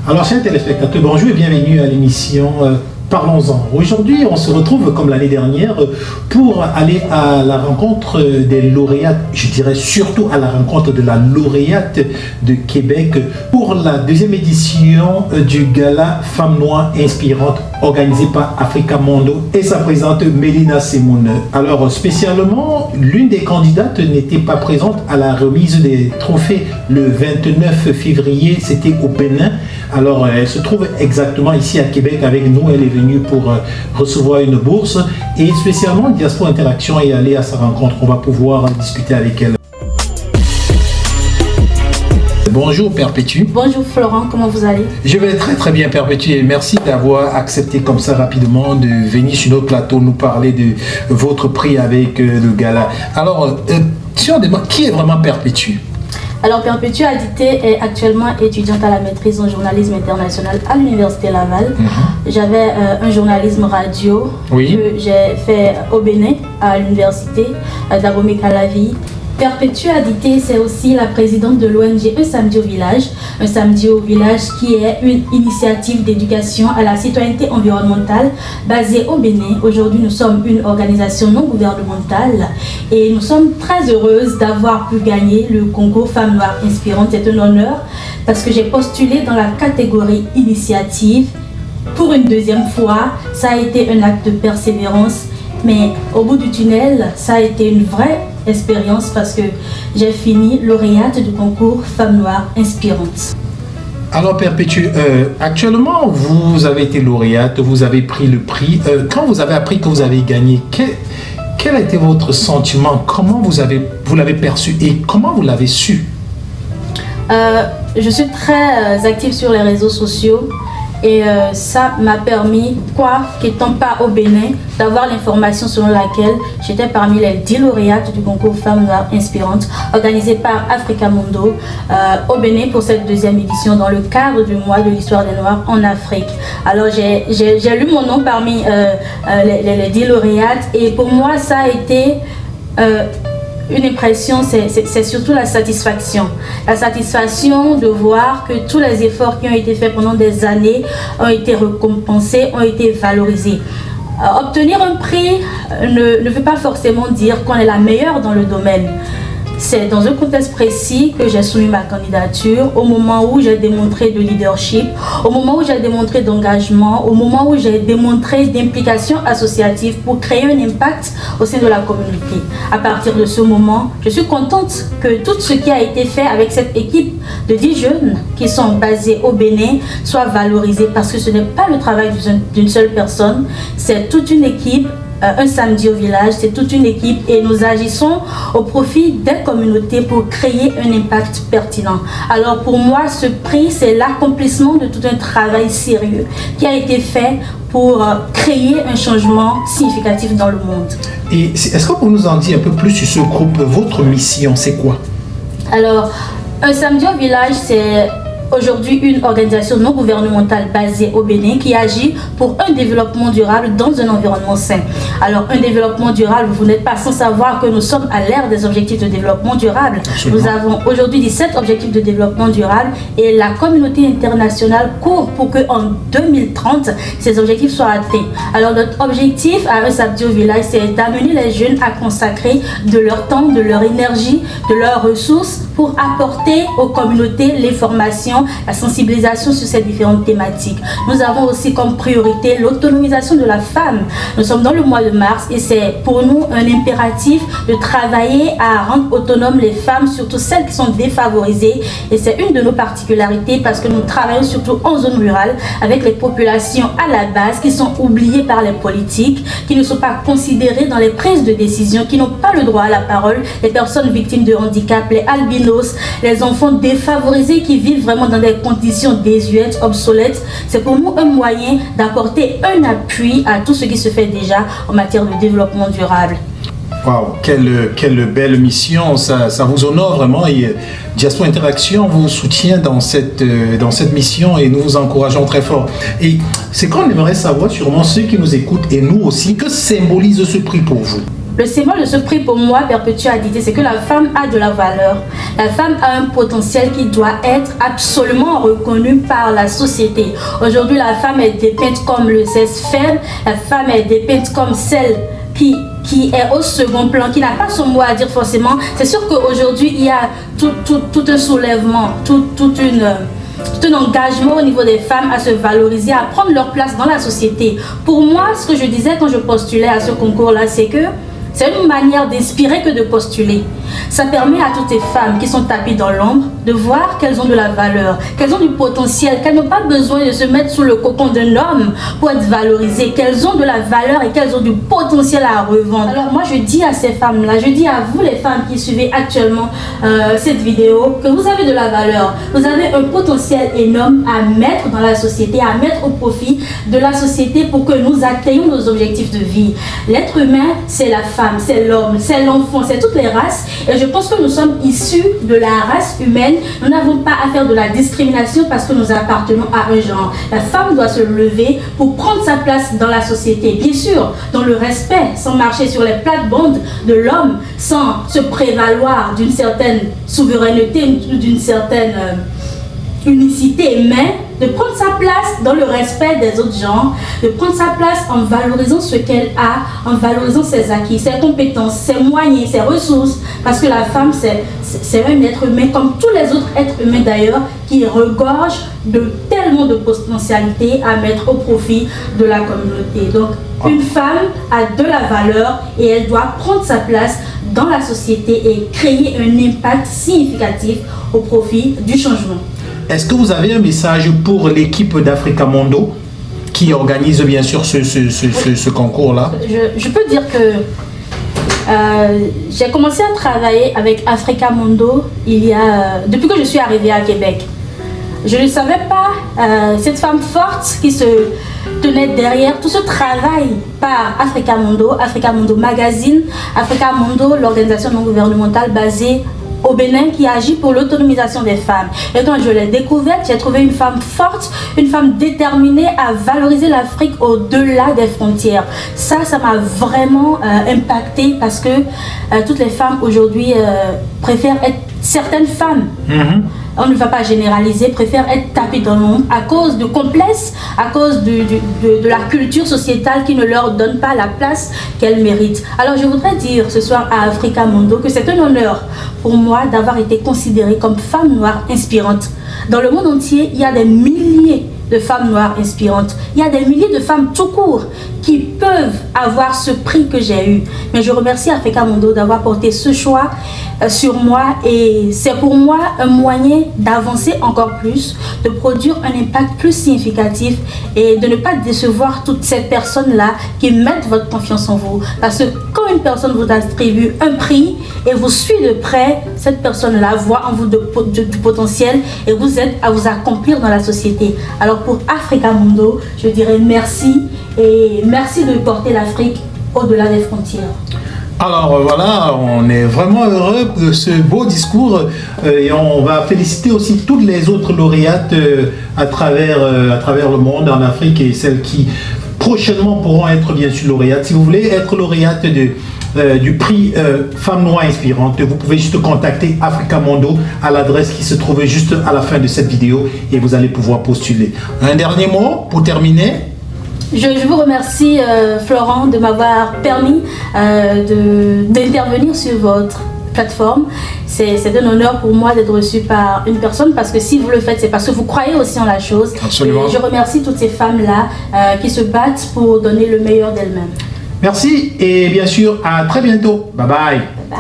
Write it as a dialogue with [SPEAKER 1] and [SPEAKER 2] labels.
[SPEAKER 1] Alors, chers téléspectateurs, bonjour et bienvenue à l'émission Parlons-en. Aujourd'hui, on se retrouve comme l'année dernière pour aller à la rencontre des lauréates, je dirais surtout à la rencontre de la lauréate de Québec pour la deuxième édition du gala Femmes Noires Inspirantes organisé par Africa Mondo et sa présidente Mélina Semoun. Alors spécialement, l'une des candidates n'était pas présente à la remise des trophées le 29 février, c'était au Bénin. Alors elle se trouve exactement ici à Québec avec nous, elle est venue pour recevoir une bourse et spécialement Diaspora Interaction est allée à sa rencontre, on va pouvoir discuter avec elle. Bonjour Perpétue.
[SPEAKER 2] Bonjour Florent, comment vous allez?
[SPEAKER 1] Je vais très bien Perpétue et merci d'avoir accepté comme ça rapidement de venir sur notre plateau nous parler de votre prix avec le gala. Alors, si on demande qui est vraiment Perpétue?
[SPEAKER 2] Alors Perpétue Adité est actuellement étudiante à la maîtrise en journalisme international à l'Université Laval. J'avais un journalisme radio que j'ai fait au Bénin à l'Université d'Abomey-Calavi. Perpétue Adité, c'est aussi la présidente de l'ONG Un Samedi au Village. Un Samedi au Village qui est une initiative d'éducation à la citoyenneté environnementale basée au Bénin. Aujourd'hui, nous sommes une organisation non gouvernementale et nous sommes très heureuses d'avoir pu gagner le concours Femmes Noires Inspirantes. C'est un honneur parce que j'ai postulé dans la catégorie initiative pour une deuxième fois. Ça a été un acte de persévérance, mais au bout du tunnel, ça a été une vraie expérience parce que j'ai fini lauréate du concours Femmes Noires Inspirantes.
[SPEAKER 1] Alors Perpétue, actuellement vous avez été lauréate, vous avez pris le prix. Quand vous avez appris que vous avez gagné, quel a été votre sentiment? Comment vous l'avez perçu et comment vous l'avez su?
[SPEAKER 2] Je suis très active sur les réseaux sociaux. Et ça m'a permis, qu'étant pas au Bénin, d'avoir l'information selon laquelle j'étais parmi les 10 lauréates du concours Femmes Noires Inspirantes organisé par Africa Mondo au Bénin pour cette deuxième édition dans le cadre du mois de l'histoire des Noirs en Afrique. Alors j'ai lu mon nom parmi les 10 lauréates et pour moi ça a été une impression, c'est surtout la satisfaction. La satisfaction de voir que tous les efforts qui ont été faits pendant des années ont été récompensés, ont été valorisés. Obtenir un prix ne veut pas forcément dire qu'on est la meilleure dans le domaine. C'est dans un contexte précis que j'ai soumis ma candidature, au moment où j'ai démontré de leadership, au moment où j'ai démontré d'engagement, au moment où j'ai démontré d'implication associative pour créer un impact au sein de la communauté. À partir de ce moment, je suis contente que tout ce qui a été fait avec cette équipe de 10 jeunes qui sont basés au Bénin soit valorisé parce que ce n'est pas le travail d'une seule personne, c'est toute une équipe. Un samedi au village, c'est toute une équipe et nous agissons au profit des communautés pour créer un impact pertinent. Alors pour moi, ce prix, c'est l'accomplissement de tout un travail sérieux qui a été fait pour créer un changement significatif dans le monde.
[SPEAKER 1] Et est-ce que vous nous en dites un peu plus sur ce groupe? Votre mission, c'est quoi?
[SPEAKER 2] Alors, un samedi au village, c'est aujourd'hui une organisation non gouvernementale basée au Bénin qui agit pour un développement durable dans un environnement sain. Alors un développement durable, vous n'êtes pas sans savoir que nous sommes à l'ère des objectifs de développement durable. Absolument. Nous avons aujourd'hui 17 objectifs de développement durable et la communauté internationale court pour qu'en 2030, ces objectifs soient atteints. Alors notre objectif à Un Samedi au Village, c'est d'amener les jeunes à consacrer de leur temps, de leur énergie, de leurs ressources pour apporter aux communautés les formations, la sensibilisation sur ces différentes thématiques. Nous avons aussi comme priorité l'autonomisation de la femme. Nous sommes dans le mois de mars et c'est pour nous un impératif de travailler à rendre autonomes les femmes, surtout celles qui sont défavorisées. Et c'est une de nos particularités parce que nous travaillons surtout en zone rurale avec les populations à la base qui sont oubliées par les politiques, qui ne sont pas considérées dans les prises de décision, qui n'ont pas le droit à la parole, les personnes victimes de handicap, les albinos, les enfants défavorisés qui vivent vraiment dans des conditions désuètes, obsolètes. C'est pour nous un moyen d'apporter un appui à tout ce qui se fait déjà en matière de développement durable.
[SPEAKER 1] Waouh, quelle belle mission, ça vous honore vraiment et Diaspora Interaction vous soutient dans cette mission et nous vous encourageons très fort. Et c'est qu'on aimerait savoir, sûrement ceux qui nous écoutent et nous aussi, que symbolise ce prix pour vous?
[SPEAKER 2] Le symbole de ce prix pour moi, Perpétua Didé, c'est que la femme a de la valeur. La femme a un potentiel qui doit être absolument reconnu par la société. Aujourd'hui, la femme est dépeinte comme le sexe faible, la femme est dépeinte comme celle qui est au second plan, qui n'a pas son mot à dire forcément. C'est sûr qu'aujourd'hui, il y a tout un soulèvement, tout un engagement au niveau des femmes à se valoriser, à prendre leur place dans la société. Pour moi, ce que je disais quand je postulais à ce concours-là, c'est que c'est une manière d'inspirer que de postuler. Ça permet à toutes ces femmes qui sont tapées dans l'ombre de voir qu'elles ont de la valeur, qu'elles ont du potentiel, qu'elles n'ont pas besoin de se mettre sous le cocon d'un homme pour être valorisées, qu'elles ont de la valeur et qu'elles ont du potentiel à revendre. Alors moi je dis à ces femmes-là, je dis à vous les femmes qui suivez actuellement cette vidéo, que vous avez de la valeur, vous avez un potentiel énorme à mettre dans la société, à mettre au profit de la société pour que nous atteignions nos objectifs de vie. L'être humain, c'est la femme, c'est l'homme, c'est l'enfant, c'est toutes les races. Et je pense que nous sommes issus de la race humaine. Nous n'avons pas à faire de la discrimination parce que nous appartenons à un genre. La femme doit se lever pour prendre sa place dans la société. Bien sûr, dans le respect, sans marcher sur les plates-bandes de l'homme, sans se prévaloir d'une certaine souveraineté, d'une certaine unicité, mais de prendre sa place dans le respect des autres gens, de prendre sa place en valorisant ce qu'elle a, en valorisant ses acquis, ses compétences, ses moyens, ses ressources, parce que la femme, c'est un être humain, comme tous les autres êtres humains d'ailleurs, qui regorge de tellement de potentialités à mettre au profit de la communauté. Donc, une femme a de la valeur et elle doit prendre sa place dans la société et créer un impact significatif au profit du changement.
[SPEAKER 1] Est-ce que vous avez un message pour l'équipe d'Africa Mondo qui organise bien sûr ce concours-là?
[SPEAKER 2] Je peux dire que j'ai commencé à travailler avec Africa Mondo depuis que je suis arrivée à Québec. Je ne savais pas cette femme forte qui se tenait derrière tout ce travail par Africa Mondo Magazine, Africa Mondo, l'organisation non gouvernementale basée au Bénin qui agit pour l'autonomisation des femmes. Et quand je l'ai découverte, j'ai trouvé une femme forte, une femme déterminée à valoriser l'Afrique au-delà des frontières. Ça m'a vraiment impactée parce que toutes les femmes aujourd'hui préfèrent être certaines femmes. On ne va pas généraliser, préfèrent être tapées dans l'ombre à cause de complexes, à cause de la culture sociétale qui ne leur donne pas la place qu'elles méritent. Alors je voudrais dire ce soir à Africa Mondo que c'est un honneur pour moi d'avoir été considérée comme femme noire inspirante. Dans le monde entier, il y a des milliers de femmes noires inspirantes. Il y a des milliers de femmes tout court qui peuvent avoir ce prix que j'ai eu. Mais je remercie Africa Mondo d'avoir porté ce choix sur moi et c'est pour moi un moyen d'avancer encore plus, de produire un impact plus significatif et de ne pas décevoir toutes ces personnes-là qui mettent votre confiance en vous. Parce que quand une personne vous attribue un prix et vous suit de près, cette personne-là voit en vous du potentiel et vous aide à vous accomplir dans la société. Alors pour Africa Mondo, je dirais merci et merci de porter l'Afrique au-delà des frontières.
[SPEAKER 1] Alors voilà, on est vraiment heureux de ce beau discours et on va féliciter aussi toutes les autres lauréates à travers le monde, en Afrique, et celles qui prochainement pourront être bien sûr lauréates. Si vous voulez être lauréate du prix Femme Noire Inspirante, vous pouvez juste contacter Africa Mondo à l'adresse qui se trouve juste à la fin de cette vidéo et vous allez pouvoir postuler. Un dernier mot pour terminer?
[SPEAKER 2] Je vous remercie Florent de m'avoir permis d'intervenir sur votre plateforme. C'est un honneur pour moi d'être reçu par une personne parce que si vous le faites, c'est parce que vous croyez aussi en la chose.
[SPEAKER 1] Absolument.
[SPEAKER 2] Et je remercie toutes ces femmes-là qui se battent pour donner le meilleur d'elles-mêmes.
[SPEAKER 1] Merci et bien sûr à très bientôt. Bye bye.
[SPEAKER 2] Bye.